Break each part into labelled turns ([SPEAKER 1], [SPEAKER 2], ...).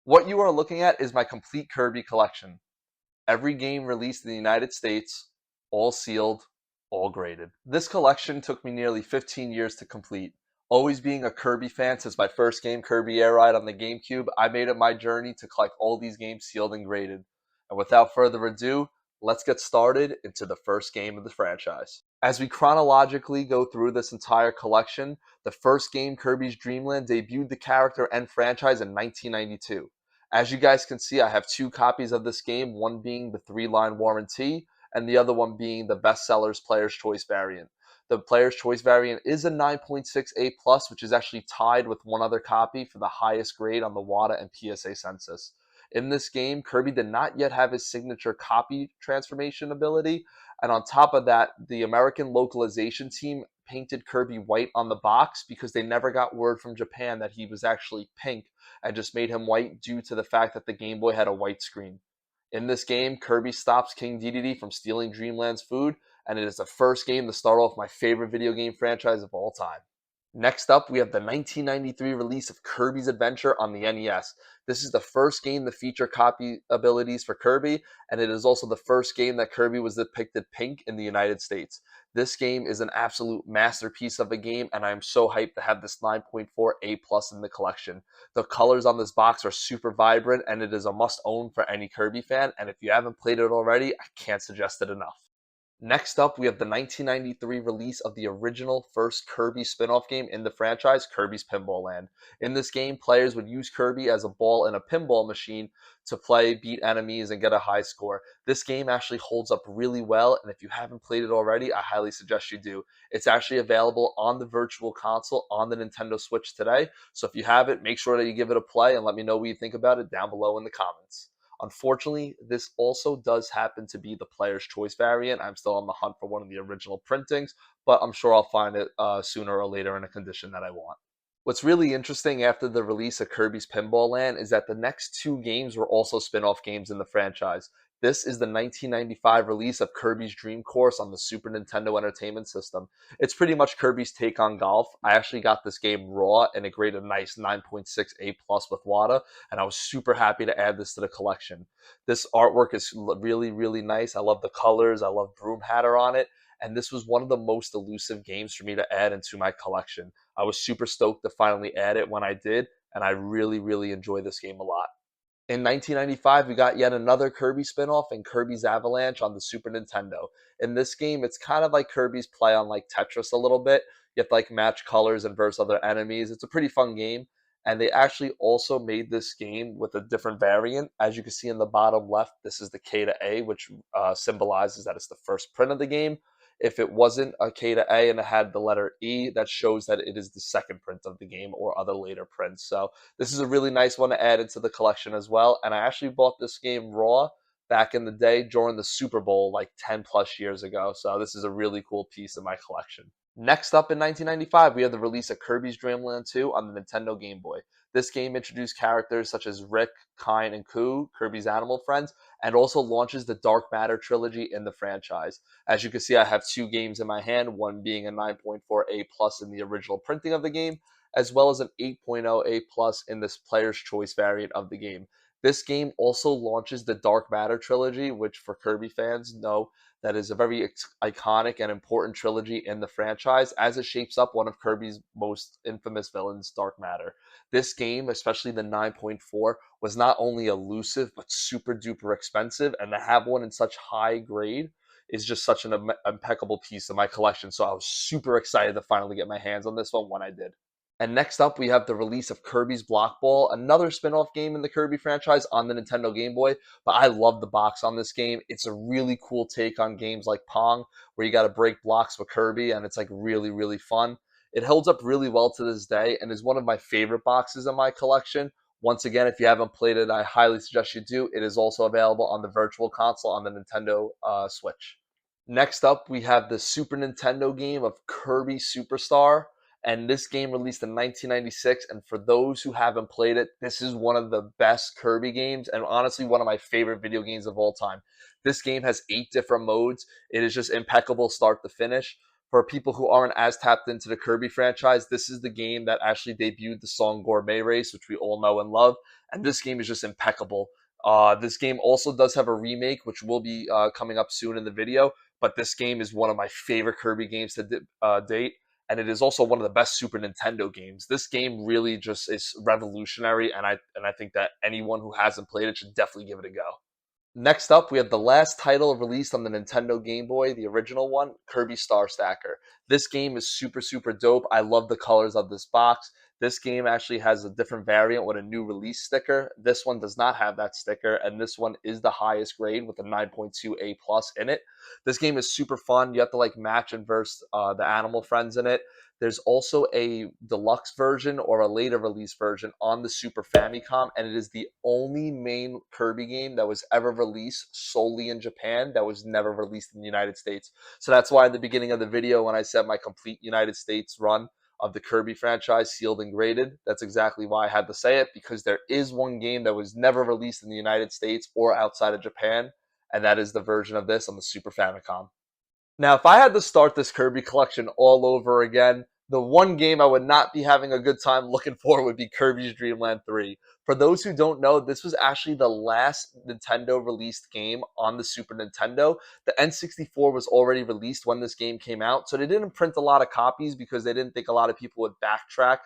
[SPEAKER 1] What you are looking at is my complete Kirby collection. Every game released in the United States, all sealed, all graded. This collection took me nearly 15 years to complete. Always being a Kirby fan since my first game, Kirby Air Ride on the GameCube, I made it my journey to collect all these games sealed and graded. And without further ado, let's get started into the first game of the franchise. As we chronologically go through this entire collection, the first game, Kirby's Dream Land, debuted the character and franchise in 1992. As you guys can see, I have two copies of this game, one being the 3-line warranty, and the other one being the bestsellers Player's Choice variant. The Player's Choice variant is a 9.68+, which is actually tied with one other copy for the highest grade on the WADA and PSA census. In this game, Kirby did not yet have his signature copy transformation ability, and on top of that, the American localization team painted Kirby white on the box because they never got word from Japan that he was actually pink and just made him white due to the fact that the Game Boy had a white screen. In this game, Kirby stops King Dedede from stealing Dreamland's food, and it is the first game to start off my favorite video game franchise of all time. Next up, we have the 1993 release of Kirby's Adventure on the NES. This is the first game to feature copy abilities for Kirby, and it is also the first game that Kirby was depicted pink in the United States. This game is an absolute masterpiece of a game, and I am so hyped to have this 9.4 A+ in the collection. The colors on this box are super vibrant, and it is a must-own for any Kirby fan, and if you haven't played it already, I can't suggest it enough. Next up, we have the 1993 release of the original first Kirby spin-off game in the franchise, Kirby's Pinball Land. In this game, players would use Kirby as a ball in a pinball machine to play, beat enemies, and get a high score. This game actually holds up really well, and if you haven't played it already, I highly suggest you do. It's actually available on the Virtual Console on the Nintendo Switch today, so if you have it, make sure that you give it a play and let me know what you think about it down below in the comments. Unfortunately, this also does happen to be the Player's Choice variant. I'm still on the hunt for one of the original printings, but I'm sure I'll find it sooner or later in a condition that I want. What's really interesting after the release of Kirby's Pinball Land is that the next two games were also spin-off games in the franchise. This is the 1995 release of Kirby's Dream Course on the Super Nintendo Entertainment System. It's pretty much Kirby's take on golf. I actually got this game raw and it graded a nice 9.6 A+ with WADA, and I was super happy to add this to the collection. This artwork is really, really nice. I love the colors. I love Broom Hatter on it, and this was one of the most elusive games for me to add into my collection. I was super stoked to finally add it when I did, and I really, really enjoy this game a lot. In 1995, we got yet another Kirby spin-off in Kirby's Avalanche on the Super Nintendo. In this game, it's kind of like Kirby's play on like Tetris a little bit. You have to like match colors and versus other enemies. It's a pretty fun game. And they actually also made this game with a different variant. As you can see in the bottom left, this is the K to A, which symbolizes that it's the first print of the game. If it wasn't a K to A and it had the letter E, that shows that it is the second print of the game or other later prints. So this is a really nice one to add into the collection as well. And I actually bought this game raw back in the day during the Super Bowl like 10 plus years ago. So this is a really cool piece of my collection. Next up in 1995, we have the release of Kirby's Dream Land 2 on the Nintendo Game Boy. This game introduced characters such as Rick, Kine, and Koo, Kirby's animal friends, and also launches the Dark Matter trilogy in the franchise. As you can see, I have two games in my hand, one being a 9.4 A+ in the original printing of the game, as well as an 8.0 A+ in this Player's Choice variant of the game. This game also launches the Dark Matter trilogy, which for Kirby fans know that is a very iconic and important trilogy in the franchise, as it shapes up one of Kirby's most infamous villains, Dark Matter. This game, especially the 9.4, was not only elusive but super duper expensive, and to have one in such high grade is just such an impeccable piece of my collection. So I was super excited to finally get my hands on this one when I did. And next up, we have the release of Kirby's Block Ball, another spin-off game in the Kirby franchise on the Nintendo Game Boy. But I love the box on this game. It's a really cool take on games like Pong, where you got to break blocks with Kirby, and it's like really, really fun. It holds up really well to this day and is one of my favorite boxes in my collection. Once again, if you haven't played it, I highly suggest you do. It is also available on the Virtual Console on the Nintendo Switch. Next up, we have the Super Nintendo game of Kirby Superstar, and this game released in 1996, and for those who haven't played it, this is one of the best Kirby games and honestly one of my favorite video games of all time. This game has 8 different modes. It is just impeccable start to finish. For people who aren't as tapped into the Kirby franchise, this is the game that actually debuted the song Gourmet Race, which we all know and love, and this game is just impeccable. This game also does have a remake, which will be coming up soon in the video, but this game is one of my favorite Kirby games to date, and it is also one of the best Super Nintendo games. This game really just is revolutionary, and I think that anyone who hasn't played it should definitely give it a go. Next up, we have the last title released on the Nintendo Game Boy, the original one, Kirby Star Stacker. This game is super, super dope. I love the colors of this box. This game actually has a different variant with a new release sticker. This one does not have that sticker, and this one is the highest grade with a 9.2 A plus in it. This game is super fun. You have to like match and verse the animal friends in it. There's also a deluxe version or a later release version on the Super Famicom, and it is the only main Kirby game that was ever released solely in Japan that was never released in the United States. So that's why at the beginning of the video, when I said my complete United States run of the Kirby franchise, sealed and graded, that's exactly why I had to say it, because there is one game that was never released in the United States or outside of Japan, and that is the version of this on the Super Famicom. Now, if I had to start this Kirby collection all over again, the one game I would not be having a good time looking for would be Kirby's Dream Land 3. For those who don't know, this was actually the last Nintendo released game on the Super Nintendo. The N64 was already released when this game came out, so they didn't print a lot of copies because they didn't think a lot of people would backtrack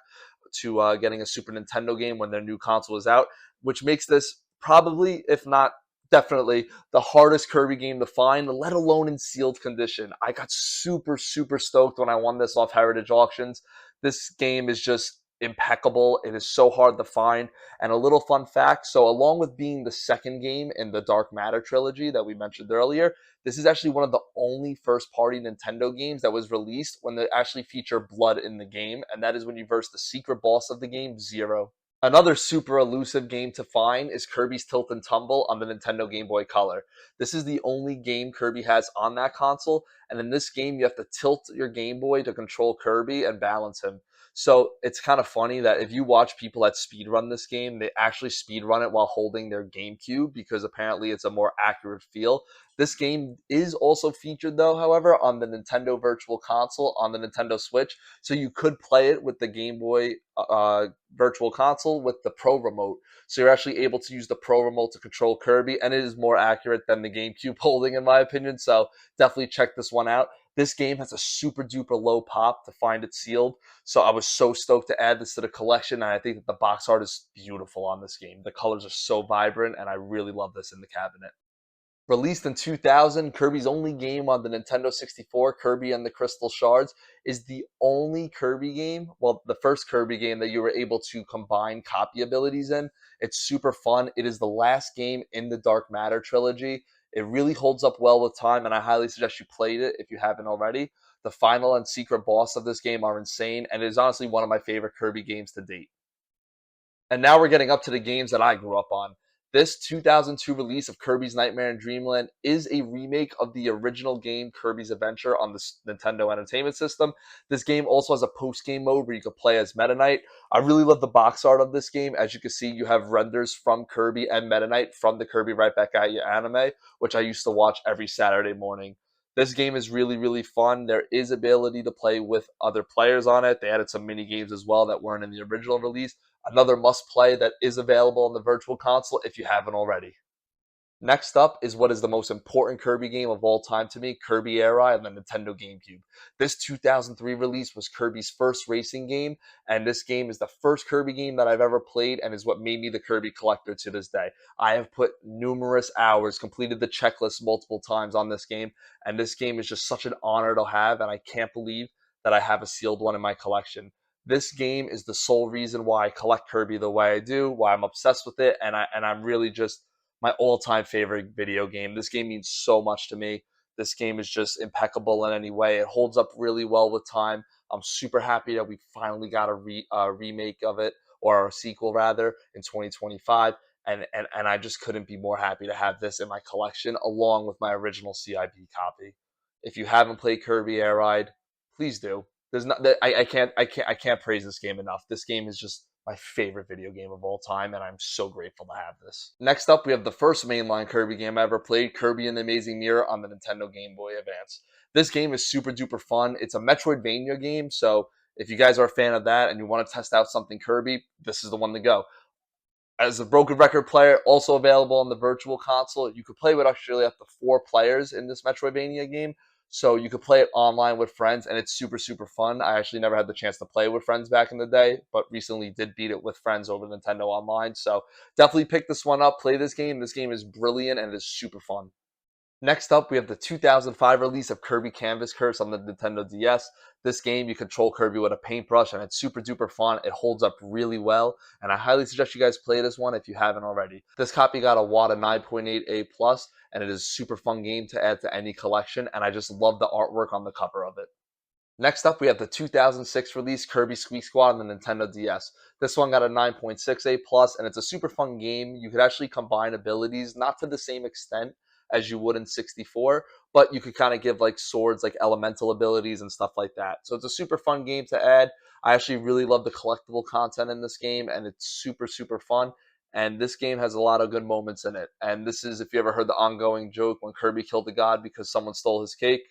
[SPEAKER 1] to getting a Super Nintendo game when their new console was out, which makes this probably, if not definitely, the hardest Kirby game to find, let alone in sealed condition. I got super, super stoked when I won this off Heritage Auctions. This game is just impeccable. It is so hard to find. And a little fun fact, so along with being the second game in the Dark Matter trilogy that we mentioned earlier, this is actually one of the only first-party Nintendo games that was released when they actually feature blood in the game, and that is when you verse the secret boss of the game, Zero. Another super elusive game to find is Kirby's Tilt and Tumble on the Nintendo Game Boy Color. This is the only game Kirby has on that console, and in this game you have to tilt your Game Boy to control Kirby and balance him. So it's kind of funny that if you watch people that speedrun this game, they actually speedrun it while holding their GameCube because apparently it's a more accurate feel. This game is also featured though, however, on the Nintendo Virtual Console on the Nintendo Switch, so you could play it with the Game Boy Virtual Console with the Pro Remote. So you're actually able to use the Pro Remote to control Kirby, and it is more accurate than the GameCube holding, in my opinion. So definitely check this one out. This game has a super duper low pop to find it sealed. So I was so stoked to add this to the collection, and I think that the box art is beautiful on this game. The colors are so vibrant, and I really love this in the cabinet. Released in 2000, Kirby's only game on the Nintendo 64, Kirby and the Crystal Shards, is the only Kirby game, well, the first Kirby game that you were able to combine copy abilities in. It's super fun. It is the last game in the Dark Matter trilogy. It really holds up well with time, and I highly suggest you played it if you haven't already. The final and secret boss of this game are insane, and it is honestly one of my favorite Kirby games to date. And now we're getting up to the games that I grew up on. This 2002 release of Kirby's Nightmare in Dreamland is a remake of the original game Kirby's Adventure on the Nintendo Entertainment System. This game also has a post-game mode where you can play as Meta Knight. I really love the box art of this game. As you can see, you have renders from Kirby and Meta Knight from the Kirby Right Back at You anime, which I used to watch every Saturday morning. This game is really, really fun. There is ability to play with other players on it. They added some mini games as well that weren't in the original release. Another must play that is available on the Virtual Console if you haven't already. Next up is what is the most important Kirby game of all time to me, Kirby Air Ride on the Nintendo GameCube. This 2003 release was Kirby's first racing game, and this game is the first Kirby game that I've ever played and is what made me the Kirby collector to this day. I have put numerous hours, completed the checklist multiple times on this game, and this game is just such an honor to have, and I can't believe that I have a sealed one in my collection. This game is the sole reason why I collect Kirby the way I do, why I'm obsessed with it, and I'm really just my all-time favorite video game. This game means so much to me. This game is just impeccable in any way. It holds up really well with time. I'm super happy that we finally got a remake of it, or a sequel rather, in 2025. And I just couldn't be more happy to have this in my collection along with my original CIB copy. If you haven't played Kirby Air Ride, please do. There's not I can't praise this game enough. This game is just my favorite video game of all time, and I'm so grateful to have this. Next up, we have the first mainline Kirby game I ever played, Kirby and the Amazing Mirror on the Nintendo Game Boy Advance. This game is super duper fun. It's a Metroidvania game, so if you guys are a fan of that and you want to test out something Kirby, this is the one to go. As a broken record player, also available on the virtual console. You could play with actually up to 4 players in this Metroidvania game. So you could play it online with friends, and it's super, super fun. I actually never had the chance to play with friends back in the day, but recently did beat it with friends over Nintendo Online. So definitely pick this one up, play this game. This game is brilliant and it is super fun. Next up, we have the 2005 release of Kirby Canvas Curse on the Nintendo DS. This game, you control Kirby with a paintbrush, and it's super duper fun. It holds up really well, and I highly suggest you guys play this one if you haven't already. This copy got a WADA 9.8 A+, and it is a super fun game to add to any collection, and I just love the artwork on the cover of it. Next up, we have the 2006 release Kirby Squeak Squad on the Nintendo DS. This one got a 9.6 A+, and it's a super fun game. You could actually combine abilities, not to the same extent as you would in 64, but you could kind of give like swords, like elemental abilities and stuff like that. So it's a super fun game to add. I actually really love the collectible content in this game, and it's super, super fun. And this game has a lot of good moments in it. And this is, if you ever heard the ongoing joke when Kirby killed the god because someone stole his cake,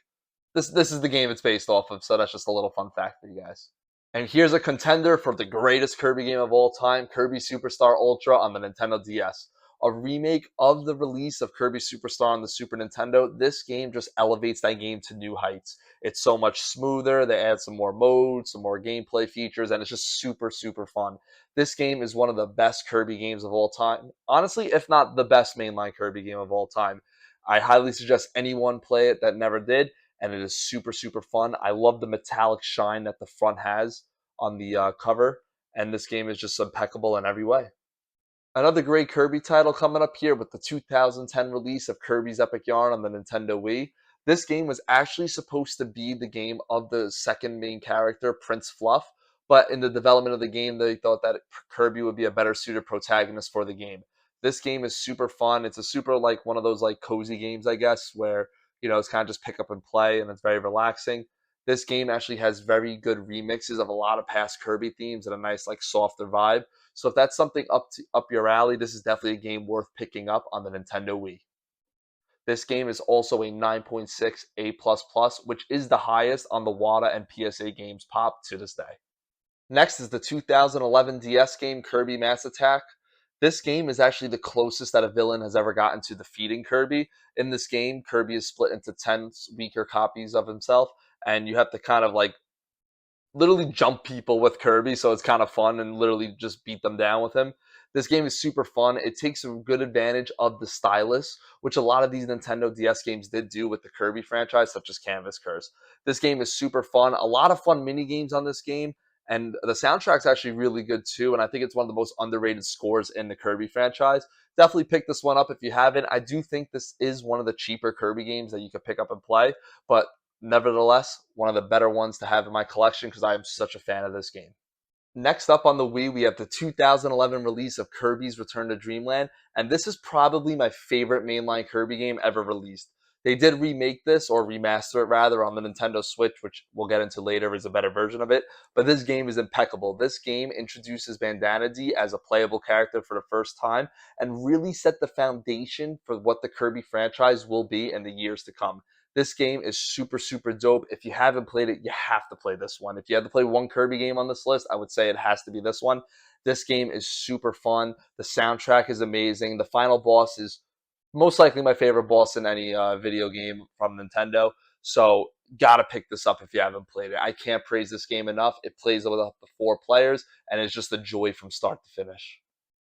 [SPEAKER 1] this is the game it's based off of, so that's just a little fun fact for you guys. And here's a contender for the greatest Kirby game of all time, Kirby Superstar Ultra on the Nintendo DS. A remake of the release of Kirby Superstar on the Super Nintendo. This game just elevates that game to new heights. It's so much smoother. They add some more modes, some more gameplay features, and it's just super, super fun. This game is one of the best Kirby games of all time. Honestly, if not the best mainline Kirby game of all time. I highly suggest anyone play it that never did, and it is super, super fun. I love the metallic shine that the front has on the cover, and this game is just impeccable in every way. Another great Kirby title coming up here with the 2010 release of Kirby's Epic Yarn on the Nintendo Wii. This game was actually supposed to be the game of the second main character, Prince Fluff, but in the development of the game, they thought that Kirby would be a better suited protagonist for the game. This game is super fun. It's a super like one of those like cozy games, I guess, where it's kind of just pick up and play, and it's very relaxing. This game actually has very good remixes of a lot of past Kirby themes and a nice like softer vibe. So if that's something up your alley, this is definitely a game worth picking up on the Nintendo Wii. This game is also a 9.6 A++, which is the highest on the WADA and PSA Games Pop to this day. Next is the 2011 DS game Kirby Mass Attack. This game is actually the closest that a villain has ever gotten to defeating Kirby. In this game, Kirby is split into 10 weaker copies of himself, and you have to kind of like literally jump people with Kirby, so it's kind of fun and literally just beat them down with him. This game is super fun. It takes a good advantage of the stylus, which a lot of these Nintendo DS games did do with the Kirby franchise, such as Canvas Curse. This game is super fun. A lot of fun mini games on this game, and the soundtrack's actually really good too. And I think it's one of the most underrated scores in the Kirby franchise. Definitely pick this one up if you haven't. I do think this is one of the cheaper Kirby games that you could pick up and play, but nevertheless, one of the better ones to have in my collection because I am such a fan of this game. Next up on the Wii, we have the 2011 release of Kirby's Return to Dreamland, and this is probably my favorite mainline Kirby game ever released. They did remake this, or remaster it rather, on the Nintendo Switch, which we'll get into later is a better version of it, but this game is impeccable. This game introduces Bandana D as a playable character for the first time, and really set the foundation for what the Kirby franchise will be in the years to come. This game is super, super dope. If you haven't played it, you have to play this one. If you had to play one Kirby game on this list, I would say it has to be this one. This game is super fun. The soundtrack is amazing. The final boss is most likely my favorite boss in any video game from Nintendo. So, gotta pick this up if you haven't played it. I can't praise this game enough. It plays with up to 4 players, and it's just a joy from start to finish.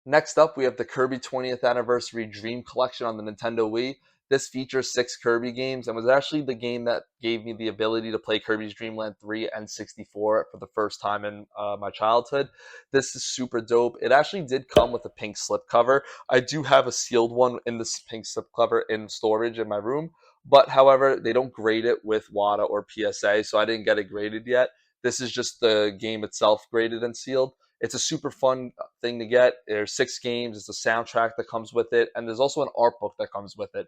[SPEAKER 1] Next up, we have the Kirby 20th Anniversary Dream Collection on the Nintendo Wii. This features 6 Kirby games and was actually the game that gave me the ability to play Kirby's Dream Land 3 and 64 for the first time in my childhood. This is super dope. It actually did come with a pink slipcover. I do have a sealed one in this pink slipcover in storage in my room, but however, they don't grade it with WADA or PSA, so I didn't get it graded yet. This is just the game itself graded and sealed. It's a super fun thing to get. There's 6 games. It's a soundtrack that comes with it, and there's also an art book that comes with it.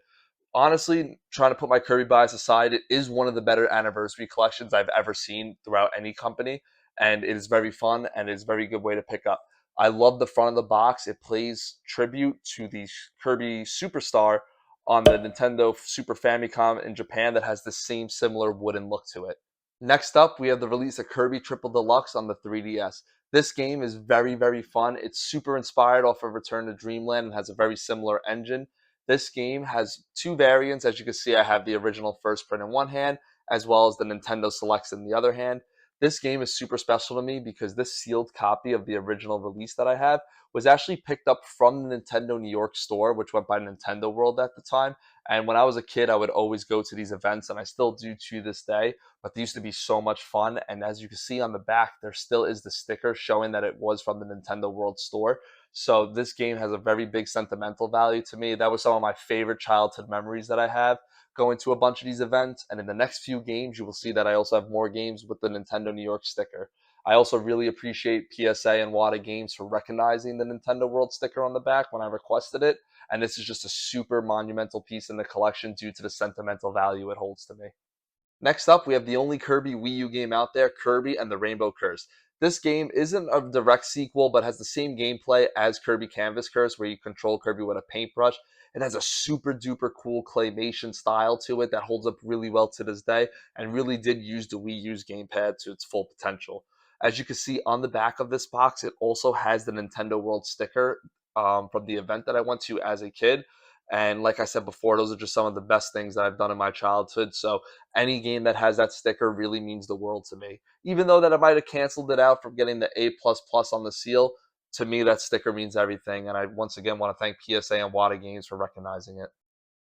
[SPEAKER 1] Honestly, trying to put my Kirby bias aside, it is one of the better anniversary collections I've ever seen throughout any company, and it is very fun and it's a very good way to pick up. I love the front of the box. It plays tribute to the Kirby Superstar on the Nintendo Super Famicom in Japan that has the same similar wooden look to it. Next up, we have the release of Kirby Triple Deluxe on the 3DS. This game is very, very fun. It's super inspired off of Return to Dreamland and has a very similar engine. This game has two variants. As you can see, I have the original first print in one hand, as well as the Nintendo Selects in the other hand. This game is super special to me because this sealed copy of the original release that I have was actually picked up from the Nintendo New York store, which went by Nintendo World at the time. And when I was a kid, I would always go to these events, and I still do to this day. But they used to be so much fun. And as you can see on the back, there still is the sticker showing that it was from the Nintendo World store. So this game has a very big sentimental value to me. That was some of my favorite childhood memories that I have going to a bunch of these events. And in the next few games, you will see that I also have more games with the Nintendo New York sticker. I also really appreciate PSA and Wada Games for recognizing the Nintendo World sticker on the back when I requested it. And this is just a super monumental piece in the collection due to the sentimental value it holds to me. Next up, we have the only Kirby Wii U game out there, Kirby and the Rainbow Curse. This game isn't a direct sequel, but has the same gameplay as Kirby Canvas Curse, where you control Kirby with a paintbrush. It has a super duper cool claymation style to it that holds up really well to this day, and really did use the Wii U's gamepad to its full potential. As you can see on the back of this box, it also has the Nintendo World sticker from the event that I went to as a kid. And like I said before, those are just some of the best things that I've done in my childhood. So any game that has that sticker really means the world to me. Even though that I might have canceled it out from getting the A++ on the seal, to me that sticker means everything. And I once again want to thank PSA and Wada Games for recognizing it.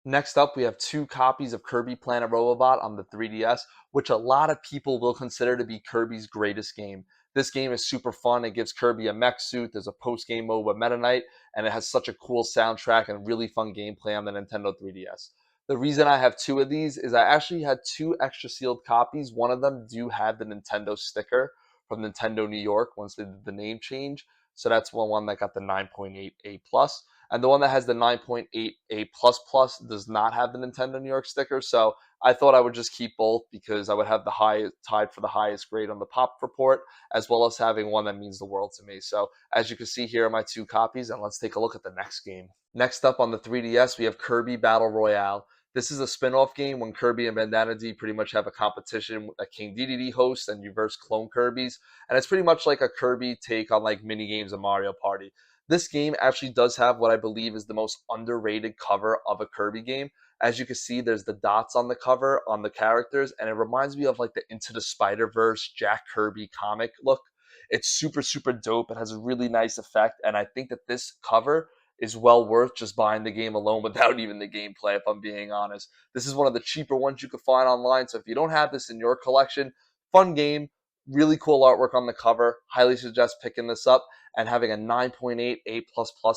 [SPEAKER 1] Next up, we have two copies of Kirby Planet Robobot on the 3DS, which a lot of people will consider to be Kirby's greatest game. This game is super fun. It gives Kirby a mech suit. There's a post-game mode with Meta Knight, and it has such a cool soundtrack and really fun gameplay on the Nintendo 3DS. The reason I have two of these is I actually had two extra sealed copies. One of them do have the Nintendo sticker from Nintendo New York once they did the name change. So that's one that got the 9.8 A plus. And the one that has the 9.8 A plus plus does not have the Nintendo New York sticker. So I thought I would just keep both because I would have the high tied for the highest grade on the pop report, as well as having one that means the world to me. So as you can see, here are my two copies, and let's take a look at the next game. Next up on the 3DS, we have Kirby Battle Royale. This is a spin-off game when Kirby and Bandana D pretty much have a competition that King DDD hosts, and you verse clone Kirbys. And it's pretty much like a Kirby take on like mini games of Mario Party. This game actually does have what I believe is the most underrated cover of a Kirby game. As you can see, there's the dots on the cover on the characters, and it reminds me of like the Into the Spider-Verse Jack Kirby comic look. It's super, super dope. It has a really nice effect, and I think that this cover is well worth just buying the game alone without even the gameplay, if I'm being honest. This is one of the cheaper ones you can find online, so if you don't have this in your collection, fun game, really cool artwork on the cover. Highly suggest picking this up, and having a 9.8 A++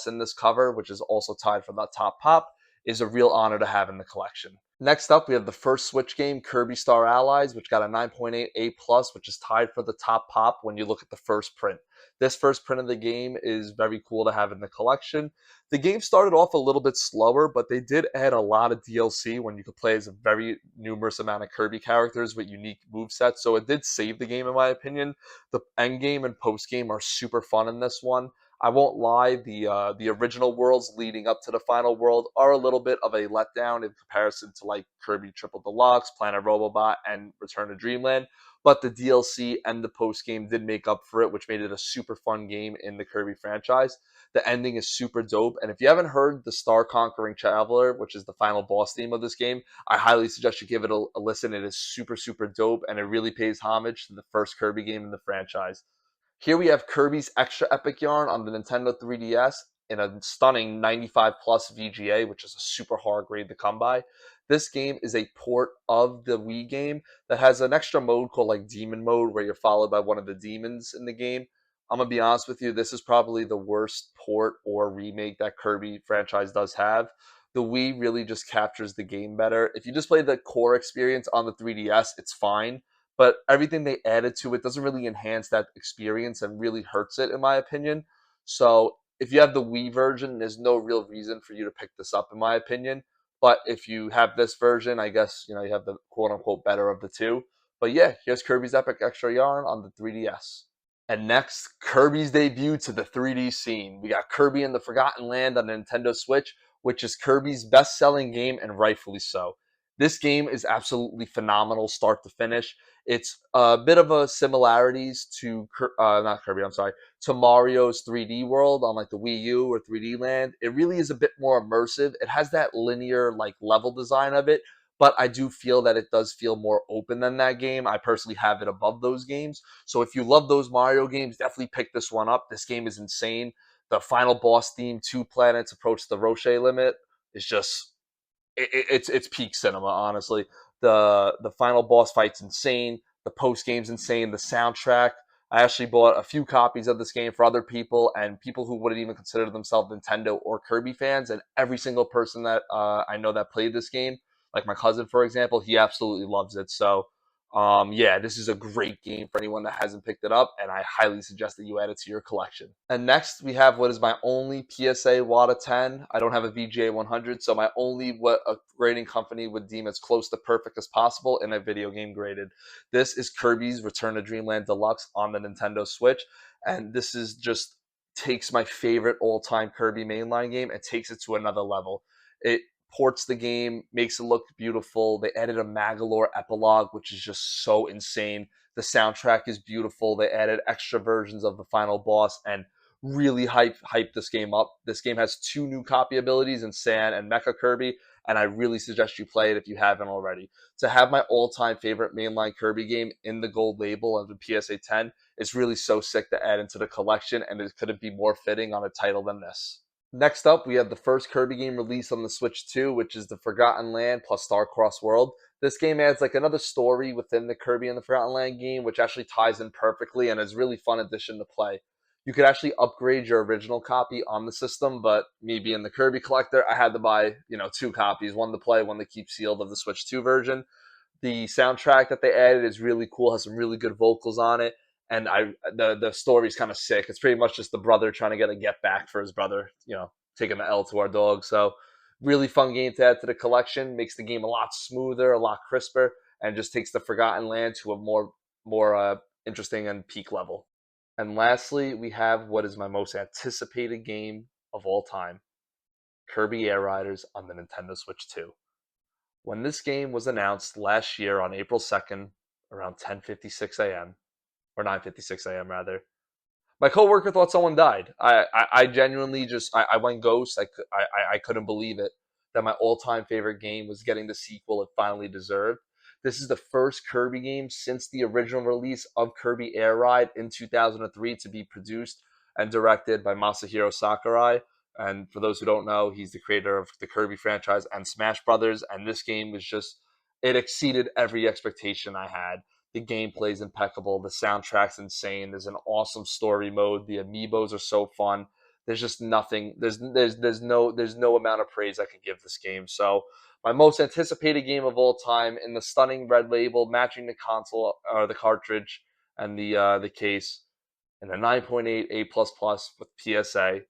[SPEAKER 1] in this cover, which is also tied for that top pop, is a real honor to have in the collection. Next up, we have the first Switch game, Kirby Star Allies, which got a 9.8 A+, which is tied for the top pop when you look at the first print. This first print of the game is very cool to have in the collection. The game started off a little bit slower, but they did add a lot of DLC when you could play as a very numerous amount of Kirby characters with unique movesets, so it did save the game in my opinion. The end game and post game are super fun in this one. I won't lie, the original worlds leading up to the final world are a little bit of a letdown in comparison to like Kirby Triple Deluxe, Planet Robobot, and Return to Dreamland. But the DLC and the post game did make up for it, which made it a super fun game in the Kirby franchise. The ending is super dope, and if you haven't heard the Star Conquering Traveler, which is the final boss theme of this game, I highly suggest you give it a listen. It is super, super dope, and it really pays homage to the first Kirby game in the franchise. Here we have Kirby's Extra Epic Yarn on the Nintendo 3DS in a stunning 95 plus VGA, which is a super hard grade to come by. This game is a port of the Wii game that has an extra mode called like Demon Mode, where you're followed by one of the demons in the game. I'm gonna be honest with you, this is probably the worst port or remake that Kirby franchise does have. The Wii really just captures the game better. If you just play the core experience on the 3DS, it's fine, but everything they added to it doesn't really enhance that experience and really hurts it, in my opinion. So if you have the Wii version, there's no real reason for you to pick this up, in my opinion. But if you have this version, I guess you know you have the quote unquote better of the two. But yeah, here's Kirby's Epic Extra Yarn on the 3DS. And next, Kirby's debut to the 3D scene. We got Kirby in the Forgotten Land on the Nintendo Switch, which is Kirby's best-selling game, and rightfully so. This game is absolutely phenomenal, start to finish. It's a bit of a similarities to not Kirby, I'm sorry, to Mario's 3D World on like the Wii U or 3D Land. It really is a bit more immersive. It has that linear like level design of it, but I do feel that it does feel more open than that game. I personally have it above those games. So if you love those Mario games, definitely pick this one up. This game is insane. The final boss theme, two planets approach the Roche limit, is just it's peak cinema, honestly. The final boss fight's insane. The post game's insane. The soundtrack. I actually bought a few copies of this game for other people and people who wouldn't even consider themselves Nintendo or Kirby fans. And every single person that I know that played this game, like my cousin, for example, he absolutely loves it. So, yeah, this is a great game for anyone that hasn't picked it up, and I highly suggest that you add it to your collection. And next, we have what is my only PSA WATA 10. I don't have a VGA 100, so my only what a grading company would deem as close to perfect as possible in a video game graded. This is Kirby's Return to Dreamland Deluxe on the Nintendo Switch, and this is just takes my favorite all-time Kirby mainline game and takes it to another level. It ports the game, makes it look beautiful. They added a Magalore epilogue, which is just so insane. The soundtrack is beautiful. They added extra versions of the final boss and really hype this game up. This game has two new copy abilities in Sand and Mecha Kirby, and I really suggest you play it if you haven't already. To have my all-time favorite mainline Kirby game in the gold label of the PSA 10, it's really so sick to add into the collection, and it couldn't be more fitting on a title than this. Next up, we have the first Kirby game released on the Switch 2, which is the Forgotten Land plus Star-Crossed World. This game adds like another story within the Kirby and the Forgotten Land game, which actually ties in perfectly and is a really fun addition to play. You could actually upgrade your original copy on the system, but me being the Kirby collector, I had to buy, two copies, one to play, one to keep sealed of the Switch 2 version. The soundtrack that they added is really cool, has some really good vocals on it, and the story's kind of sick. It's pretty much just the brother trying to get a get back for his brother, taking the L to our dog. So really fun game to add to the collection. Makes the game a lot smoother, a lot crisper, and just takes the Forgotten Land to a more interesting and peak level. And lastly, we have what is my most anticipated game of all time, Kirby Air Riders on the Nintendo Switch 2. When this game was announced last year on April 2nd, around 10:56 a.m., or 9:56 a.m. rather, my coworker thought someone died. I genuinely just I went ghost. I couldn't believe it that my all-time favorite game was getting the sequel it finally deserved. This is the first Kirby game since the original release of Kirby Air Ride in 2003 to be produced and directed by Masahiro Sakurai. And for those who don't know, he's the creator of the Kirby franchise and Smash Brothers. And this game was just it exceeded every expectation I had. The gameplay is impeccable. The soundtrack's insane. There's an awesome story mode. The amiibos are so fun. There's just nothing. There's no amount of praise I could give this game. So my most anticipated game of all time in the stunning red label, matching the console or the cartridge and the case, and the 9.8 A++ with PSA.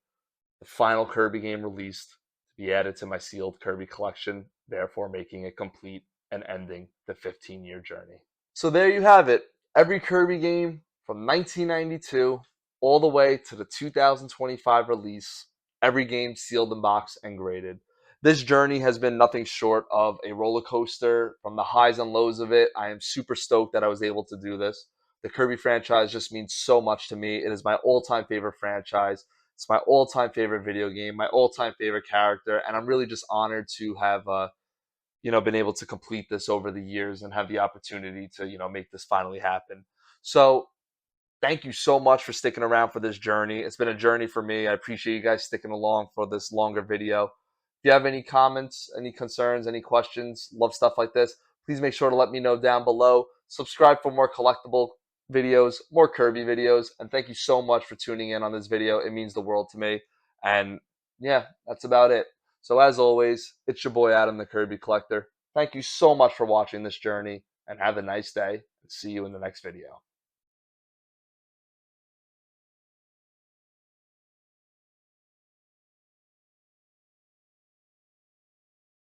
[SPEAKER 1] The final Kirby game released to be added to my sealed Kirby collection, therefore making it complete and ending the 15-year journey. So there you have it. Every Kirby game from 1992 all the way to the 2025 release. Every game sealed in box and graded. This journey has been nothing short of a roller coaster from the highs and lows of it. I am super stoked that I was able to do this. The Kirby franchise just means so much to me. It is my all-time favorite franchise. It's my all-time favorite video game, my all-time favorite character, and I'm really just honored to have been able to complete this over the years and have the opportunity to, make this finally happen. So thank you so much for sticking around for this journey. It's been a journey for me. I appreciate you guys sticking along for this longer video. If you have any comments, any concerns, any questions, love stuff like this, please make sure to let me know down below. Subscribe for more collectible videos, more Kirby videos, and thank you so much for tuning in on this video. It means the world to me. And yeah, that's about it. So as always, it's your boy Adam the Kirby Collector. Thank you so much for watching this journey, and have a nice day. See you in the next video.